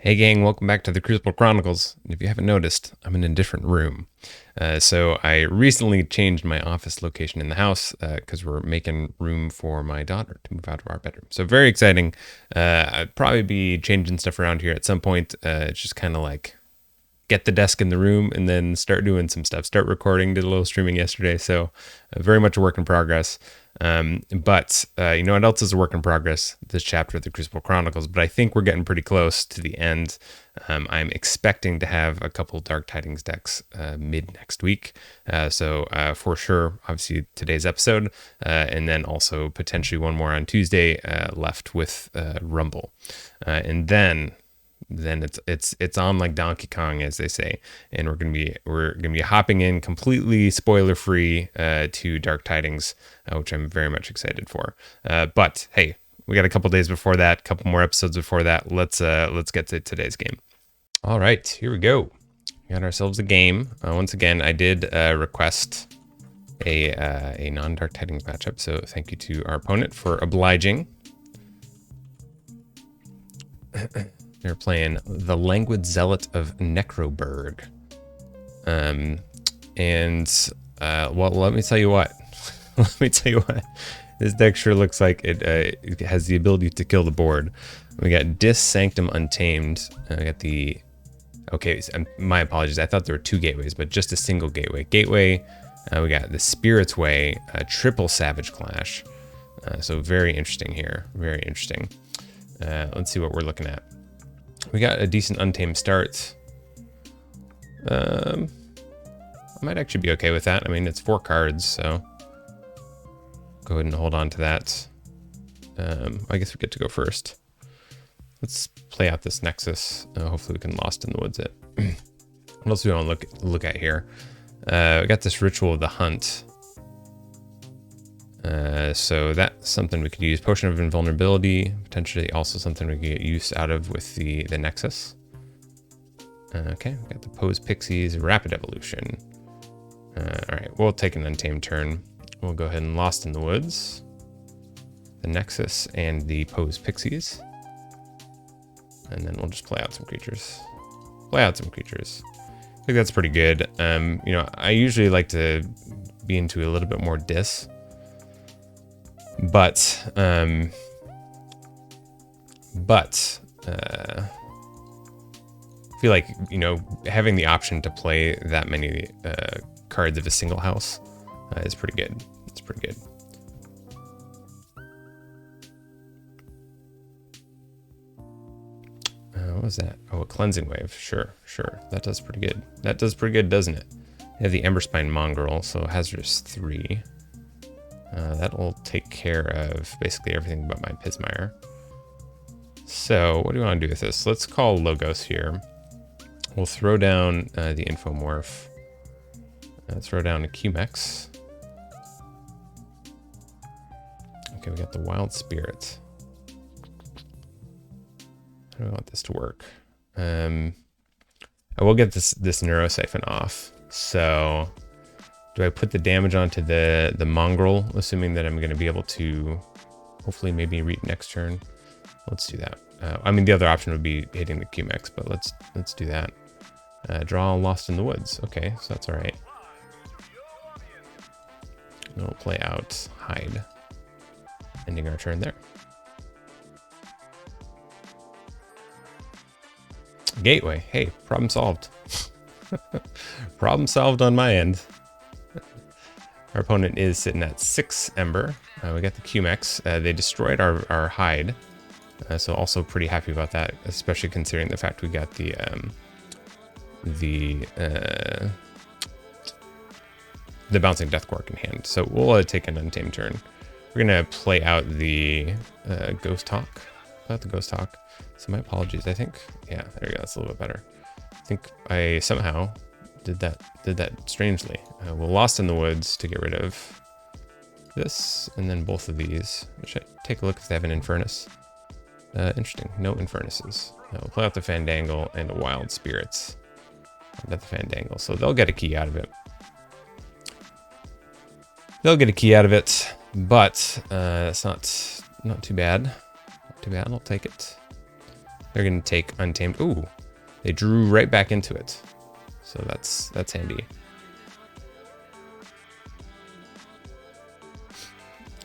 Hey gang, welcome back to the Crucible Chronicles. If you haven't noticed, I'm in a different room. So I recently changed my office location in the house because we're making room for my daughter to move out of our bedroom. So very exciting. I'd probably be changing stuff around here at some point. It's just kind of like get the desk in the room and then start doing some stuff. Start recording, did a little streaming yesterday. So very much a work in progress. But you know what else is a work in progress? This chapter of the Crucible Chronicles. But I think we're getting pretty close to the end. I'm expecting to have a couple Dark Tidings decks mid next week. So for sure, obviously today's episode, and then also potentially one more on Tuesday left with Rumble, and then it's on like Donkey Kong, as they say, and we're gonna be hopping in completely spoiler free to Dark Tidings, which I'm very much excited for. But hey, we got a couple days before that, couple more episodes before that. Let's get to today's game. All right, here we go. We got ourselves a game. Once again, I did request a non-Dark Tidings matchup, so thank you to our opponent for obliging. They're playing the Languid Zealot of Necroburg. Well, let me tell you what. This deck sure looks like it has the ability to kill the board. We got Dis Sanctum Untamed. We got the... Okay, my apologies. I thought there were two gateways, but just a single gateway. We got the Spirit's Way, triple Savage Clash. So very interesting here. Very interesting. Let's see what we're looking at. We got a decent Untamed start. I might actually be okay with that. I mean, it's 4 cards, so go ahead and hold on to that. I guess we get to go first. Let's play out this Nexus. Hopefully we can Lost in the Woods it. What else do we want to look at here? We got this Ritual of the Hunt. So that's something we could use. Potion of Invulnerability, potentially also something we could get use out of with the Nexus. Okay, we got the Pose Pixies, Rapid Evolution. Alright, we'll take an Untamed turn. We'll go ahead and Lost in the Woods, the Nexus, and the Pose Pixies. And then we'll just play out some creatures. I think that's pretty good. You know, I usually like to be into a little bit more Dis. But I feel like, you know, having the option to play that many cards of a single house is pretty good. It's pretty good. What was that? Oh, a Cleansing Wave. Sure. That does pretty good. Doesn't it? You have the Emberspine Mongrel, so Hazardous 3. That'll take care of basically everything but my Pismire. So what do we want to do with this? Let's call Logos here. We'll throw down the Infomorph. Throw down a Q-Mex. Okay, we got the Wild Spirit. How do I want this to work? I will get this Neurosiphon off. So do I put the damage onto the Mongrel, assuming that I'm going to be able to hopefully maybe read next turn? Let's do that. I mean, the other option would be hitting the Q-Mex, but let's do that. Draw Lost in the Woods. Okay, so that's all right. And we'll play out Hide, ending our turn there. Gateway. Hey, problem solved. Problem solved on my end. Our opponent is sitting at 6 Ember. We got the Q-Mex. They destroyed our Hide. So also pretty happy about that, especially considering the fact we got the Bouncing Death Quark in hand. So we'll take an Untamed turn. We're going to play out the Ghost Hawk. So my apologies, I think. Yeah, there you go. That's a little bit better. I think I somehow did that strangely. We'll Lost in the Woods to get rid of this, and then both of these. Should I take a look if they have an Infernus? Interesting. No Infernuses. We'll play out the Fandangle and the Wild Spirits. Not the Fandangle, so they'll get a key out of it. But it's not too bad. I'll take it. They're gonna take Untamed. Ooh, they drew right back into it. So that's handy.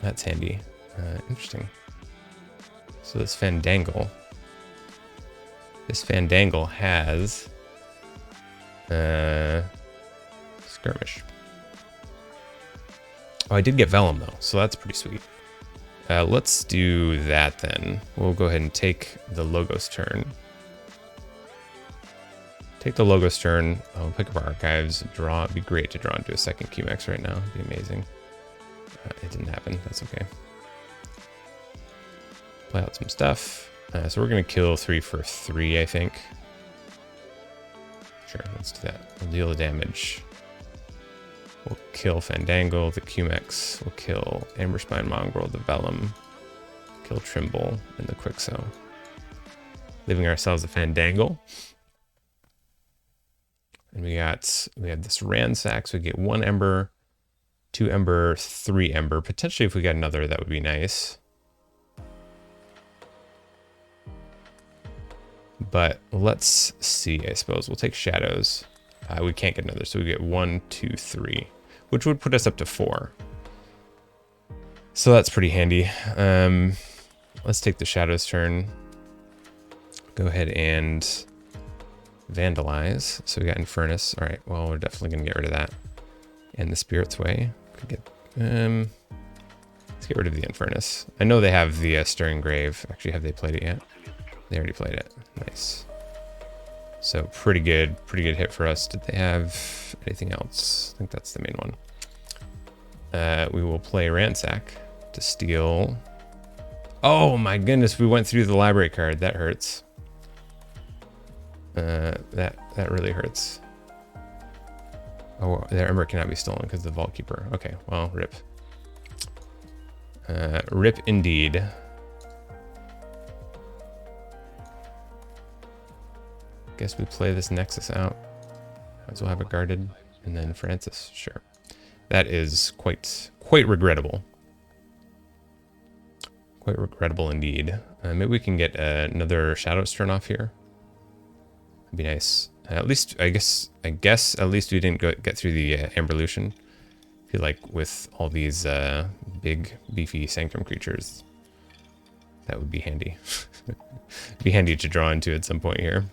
That's handy. Interesting. So this Fandangle. This Fandangle has Skirmish. Oh, I did get Vellum though, so that's pretty sweet. Let's do that then. We'll go ahead and take the Logos turn. Take the Logos turn. I'll pick up our archives. Draw. It'd be great to draw into a second QMX right now. It'd be amazing. It didn't happen. That's okay. Play out some stuff. So we're going to kill 3 for 3, I think. Sure, let's do that. We'll deal the damage. We'll kill Fandangle, the QMX. We'll kill Amberspine Mongrel, the Vellum. Kill Trimble and the Quixo. Leaving ourselves a Fandangle. And we have this Ransack, so we get 1 Ember, 2 Ember, 3 Ember. Potentially if we got another, that would be nice. But let's see, I suppose. We'll take Shadows. We can't get another, so we get 1, 2, 3, which would put us up to 4. So that's pretty handy. Let's take the Shadows turn. Go ahead and Vandalize. So we got Infernus. All right, well, we're definitely going to get rid of that. And the Spirit's Way. Could get, let's get rid of the Infernus. I know they have the Stirring Grave. Actually, have they played it yet? They already played it. Nice. So pretty good hit for us. Did they have anything else? I think that's the main one. We will play Ransack to steal. Oh my goodness, we went through the library card. That hurts. That really hurts. Oh, their Ember cannot be stolen because of the Vault Keeper. Okay, well, rip. Rip indeed. Guess we play this Nexus out. Might as well have it guarded. And then Francis, sure. That is quite regrettable. Quite regrettable indeed. Maybe we can get another Shadows turn off here. That'd be nice. At least, I guess at least we didn't get through the Amberlution. I feel like with all these big, beefy Sanctum creatures, that would be handy. Be handy to draw into at some point here.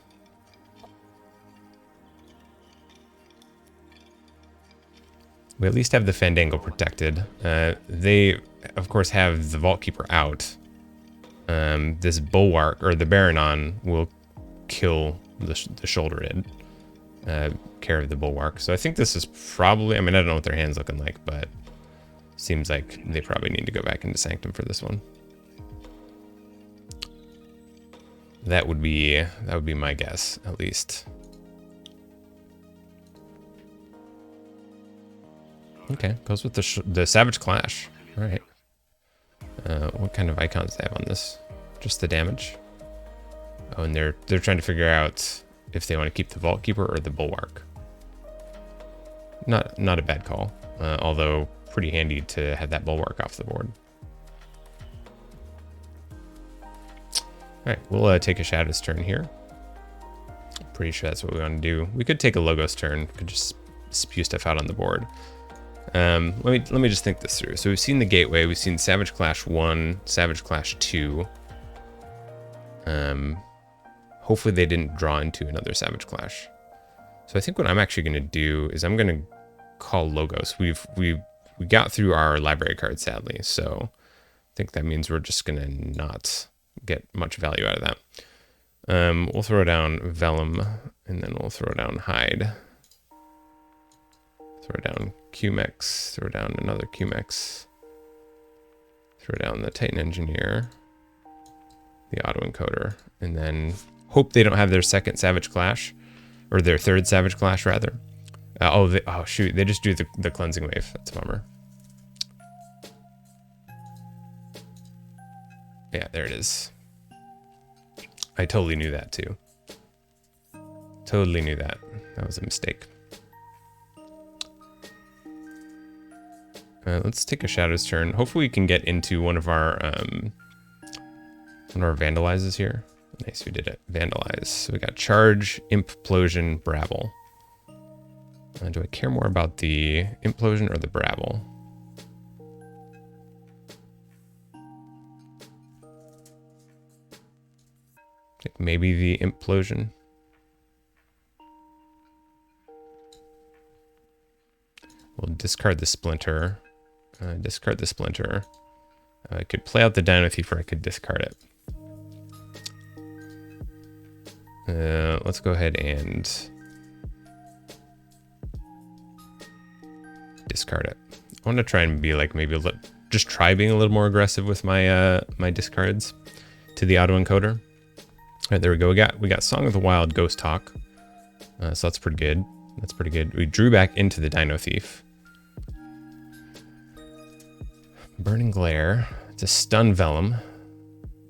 We at least have the Fandangle protected. They, of course, have the Vault Keeper out. This Bulwark, or the Baronon, will kill the Shoulder Id. Care of the Bulwark. So I think this is probably, I mean, I don't know what their hand's looking like, but seems like they probably need to go back into Sanctum for this one. That would be my guess, at least. Okay, goes with the Savage Clash. All right. What kind of icons do they have on this? Just the damage. Oh, and they're trying to figure out if they want to keep the Vault Keeper or the Bulwark. Not a bad call, although pretty handy to have that Bulwark off the board. All right, we'll take a Shadows turn here. Pretty sure that's what we want to do. We could take a Logos turn. Could just spew stuff out on the board. Let me just think this through. So we've seen the Gateway, we've seen Savage Clash 1, Savage Clash 2. Hopefully they didn't draw into another Savage Clash. So I think what I'm actually going to do is I'm going to call Logos. We got through our library card, sadly, so I think that means we're just going to not get much value out of that. We'll throw down Vellum, and then we'll throw down Hide. Throw down QMX, throw down another QMX, throw down the Titan Engineer, the Autoencoder, and then hope they don't have their second Savage Clash, or their third Savage Clash, rather. Oh shoot, they just do the Cleansing Wave. That's a bummer. Yeah, there it is. I totally knew that too. Totally knew that. That was a mistake. Let's take a Shadows turn. Hopefully we can get into one of our Vandalizes here. Nice, we did it. Vandalize. So we got Charge, Implosion, Brabble. Do I care more about the Implosion or the Brabble? I think maybe the Implosion. We'll discard the Splinter. Discard the Splinter. I could play out the Dino Thief or I could discard it. Let's go ahead and discard it. I want to try and be like maybe just try being a little more aggressive with my my discards to the autoencoder. All right, there we go. We got Song of the Wild, Ghost Talk. So that's pretty good. That's pretty good. We drew back into the Dino Thief. Burning Glare. It's a Stun Vellum.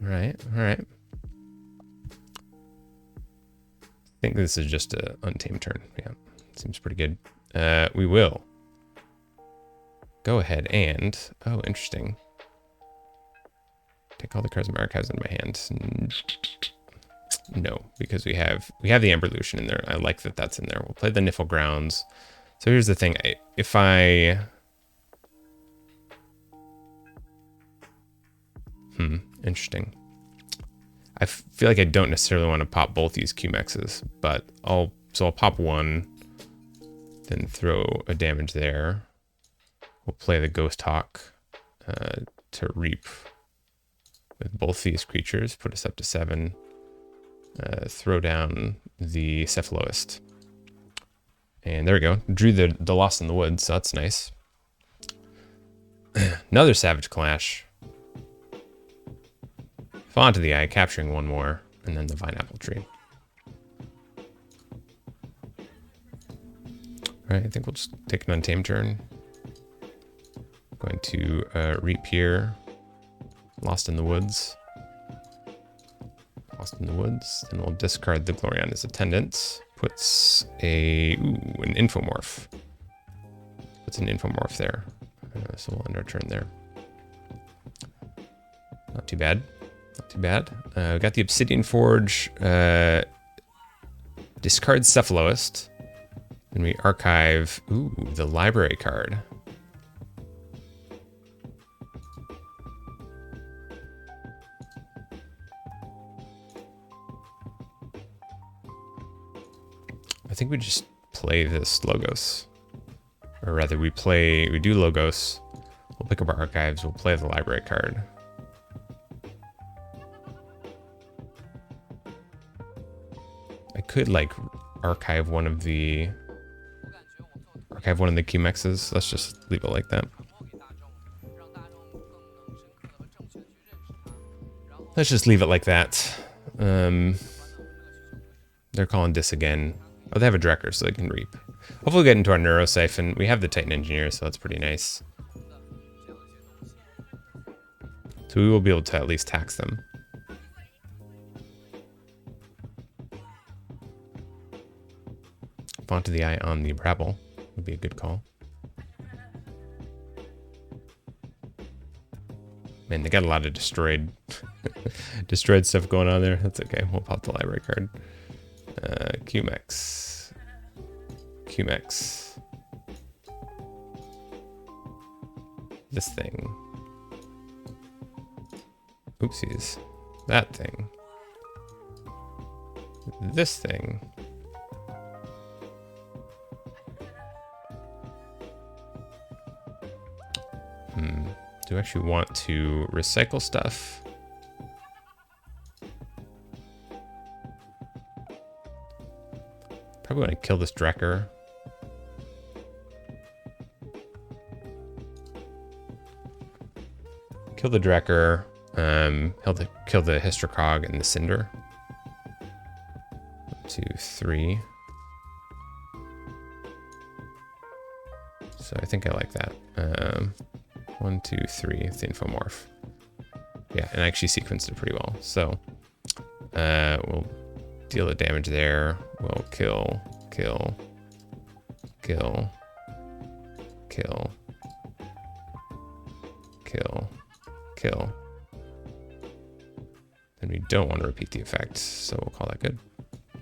All right, all right. I think this is just an untamed turn. Yeah, seems pretty good. We will go ahead and... Oh, interesting. Take all the cards in my archives in my hand. No, because we have the Amberlution in there. I like that that's in there. We'll play the Niffle Grounds. So here's the thing. If I... Interesting. I feel like I don't necessarily want to pop both these QMXs, but I'll pop one, then throw a damage there. We'll play the Ghost Hawk to reap with both these creatures, put us up to 7. Throw down the Cephaloist. And there we go. Drew the Lost in the Woods, so that's nice. Another Savage Clash. Fall onto the Eye, capturing one more, and then the Vine Apple Tree. Alright, I think we'll just take an Untamed turn. Going to reap here. Lost in the Woods. Lost in the Woods. Then we'll discard the Gloriana's Attendant. Puts an Infomorph. Puts an Infomorph there. So we'll end our turn there. Not too bad. Not too bad. We got the Obsidian Forge. Discard Cephaloist. Then we archive the library card. I think we just play this Logos. Or rather, we do Logos. We'll pick up our archives. We'll play the library card. I could like archive one of the QMXs. Let's just leave it like that. Let's just leave it like that. They're calling this again. Oh, they have a Drekker, so they can reap. Hopefully we'll get into our Neurosiphon. We have the Titan Engineer, so that's pretty nice. So we will be able to at least tax them. Font of the Eye on the Brabble would be a good call. Man, they got a lot of destroyed stuff going on there. That's okay. We'll pop the library card. QMX. This thing. Oopsies. That thing. This thing. Do I actually want to recycle stuff? Probably want to kill this Drekker. Kill the Drekker. Kill the Hystricog and the Cinder. 1, 2, 3. So I think I like that. 1, 2, 3. It's the Infomorph. Yeah, and I actually sequenced it pretty well. So we'll deal the damage there. We'll kill. And we don't want to repeat the effect, so we'll call that good.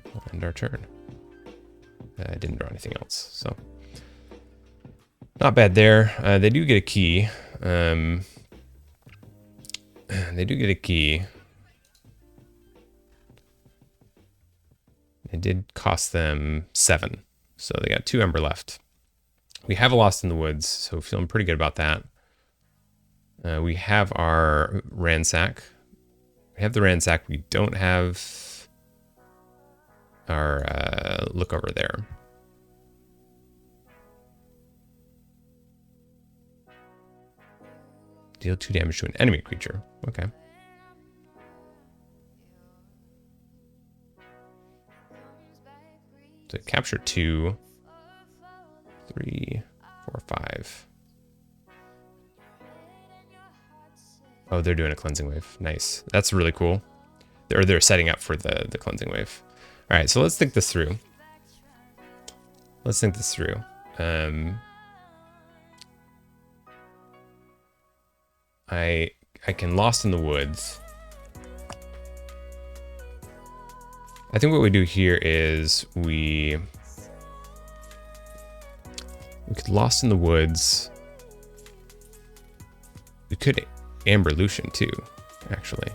We'll end our turn. I didn't draw anything else, so not bad there. They do get a key. They do get a key. It did cost them 7, so they got 2 ember left. We have a Lost in the Woods, so feeling pretty good about that. We have our Ransack. We have the Ransack. We don't have our Look Over there. Deal 2 damage to an enemy creature. Okay. So capture 2, 3, 4, 5. Oh, they're doing a cleansing wave. Nice. That's really cool. They're setting up for the cleansing wave. All right, so let's think this through. I can Lost in the Woods. I think what we do here is we could Lost in the Woods. We could Amber Lucian too, actually.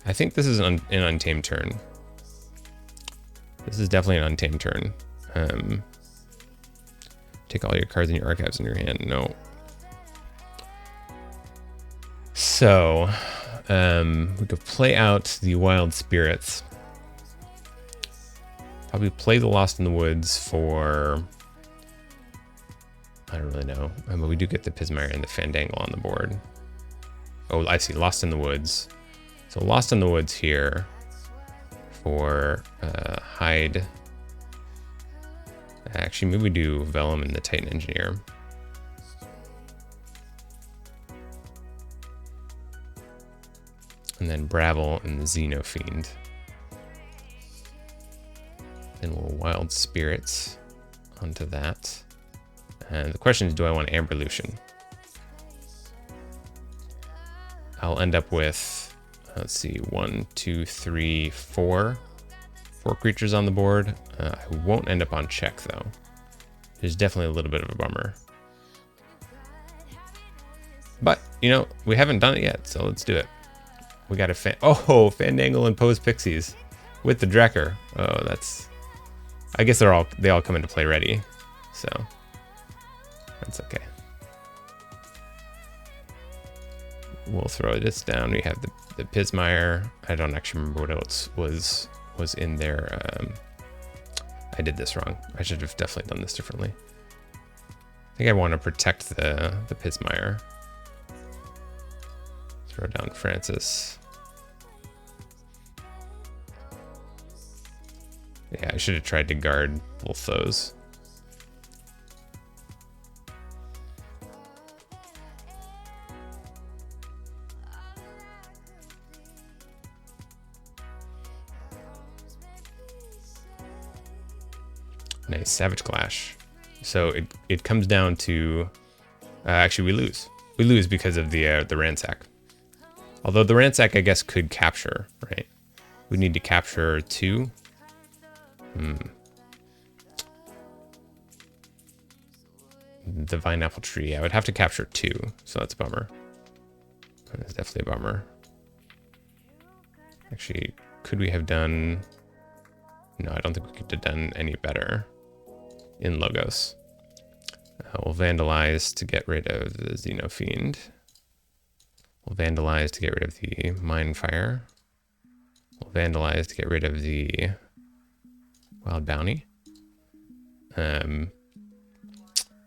I think this is an Untamed turn. This is definitely an Untamed turn. Take all your cards in your archives in your hand. No. So, we could play out the Wild Spirits. Probably play the Lost in the Woods for... I don't really know. But we do get the Pismire and the Fandangle on the board. Oh, I see. Lost in the Woods. So Lost in the Woods here for Hide. Actually, maybe we do Vellum and the Titan Engineer. And then Bravel and the Xenofiend. Then we'll Wild Spirits onto that. And the question is, do I want Amber Lucian? I'll end up with, let's see, 1, 2, 3, 4. 4 creatures on the board. I won't end up on check, though. There's definitely a little bit of a bummer. But, you know, we haven't done it yet, so let's do it. We got a Fandangle and Pose Pixies with the Drekker. Oh, that's... I guess they all come into play ready, so that's okay. We'll throw this down. We have the Pismire. I don't actually remember what else was in there. I did this wrong. I should have definitely done this differently. I think I want to protect the Pismire. Throw down Francis. Yeah, I should have tried to guard both those. Nice, Savage Clash. So it comes down to... actually, we lose. We lose because of the Ransack. Although the Ransack, I guess, could capture, right? We need to capture 2. The Vine Apple Tree. I would have to capture 2, so that's a bummer. That's definitely a bummer. Actually, could we have done... No, I don't think we could have done any better in Logos. We'll Vandalize to get rid of the Xenofiend. We'll Vandalize to get rid of the Mindfire. We'll Vandalize to get rid of the Wild Bounty.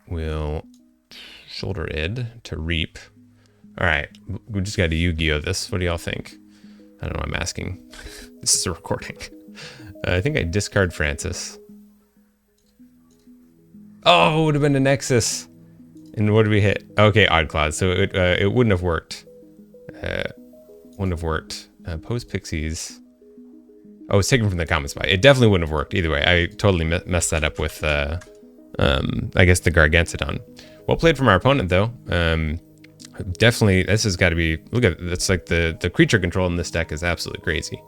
We'll Shoulder Id to Reap. All right, we just got to Yu-Gi-Oh this. What do y'all think? I don't know, I'm asking. This is a recording. I think I discard Francis. Oh, it would have been a Nexus. And what did we hit? Okay, Odd Cloud. So it wouldn't have worked. Pose Pixies. Oh, it's taken from the comment spot. It definitely wouldn't have worked either way. I totally messed that up with, I guess, the Gargantodon. Well played from our opponent, though. definitely, this has got to be, look at, that's like the creature control in this deck is absolutely crazy.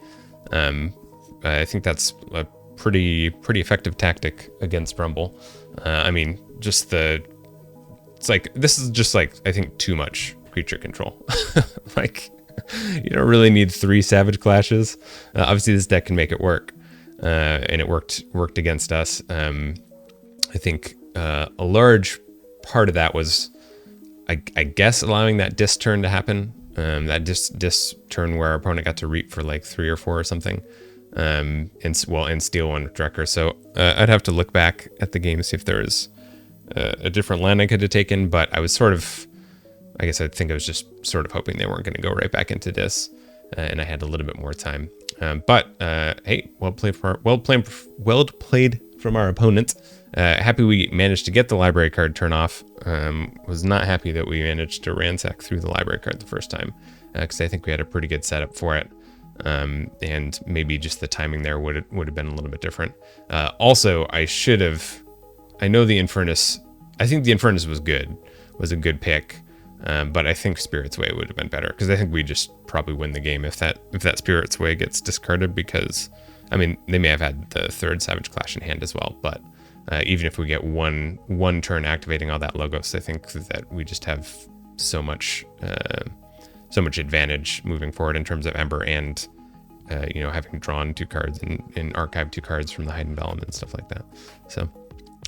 I think that's a pretty effective tactic against Rumble. I mean, just it's like, this is just like, I think too much creature control. Like, you don't really need 3 Savage Clashes. Obviously this deck can make it work. And it worked against us. I think a large part of that was, I guess, allowing that disc turn to happen. That disc turn where our opponent got to reap for like 3 or 4 or something. And steal 1 with Drucker. So I'd have to look back at the game to see if there was a different land I could have taken. But I was sort of, I guess I think I was just sort of hoping they weren't going to go right back into disc. And I had a little bit more time. But hey, well played from our opponent. Happy we managed to get the library card turn off. Was not happy that we managed to ransack through the library card the first time, because I think we had a pretty good setup for it. And maybe just the timing there would have been a little bit different. Also, I know the Infernus. I think the Infernus was a good pick. But I think Spirit's Way would have been better, because I think we just probably win the game if that Spirit's Way gets discarded, because, I mean, they may have had the 3rd Savage Clash in hand as well, but even if we get one turn activating all that Logos, I think that we just have so much advantage moving forward in terms of Ember and having drawn 2 cards and archived 2 cards from the Hidden Vellum and stuff like that. So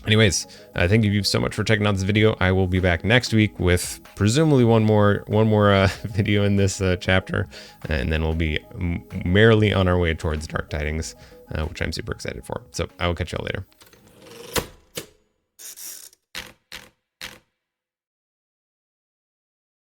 anyways, thank you so much for checking out this video. I will be back next week with presumably one more video in this chapter, and then we'll be merrily on our way towards Dark Tidings, which I'm super excited for. So I will catch y'all later.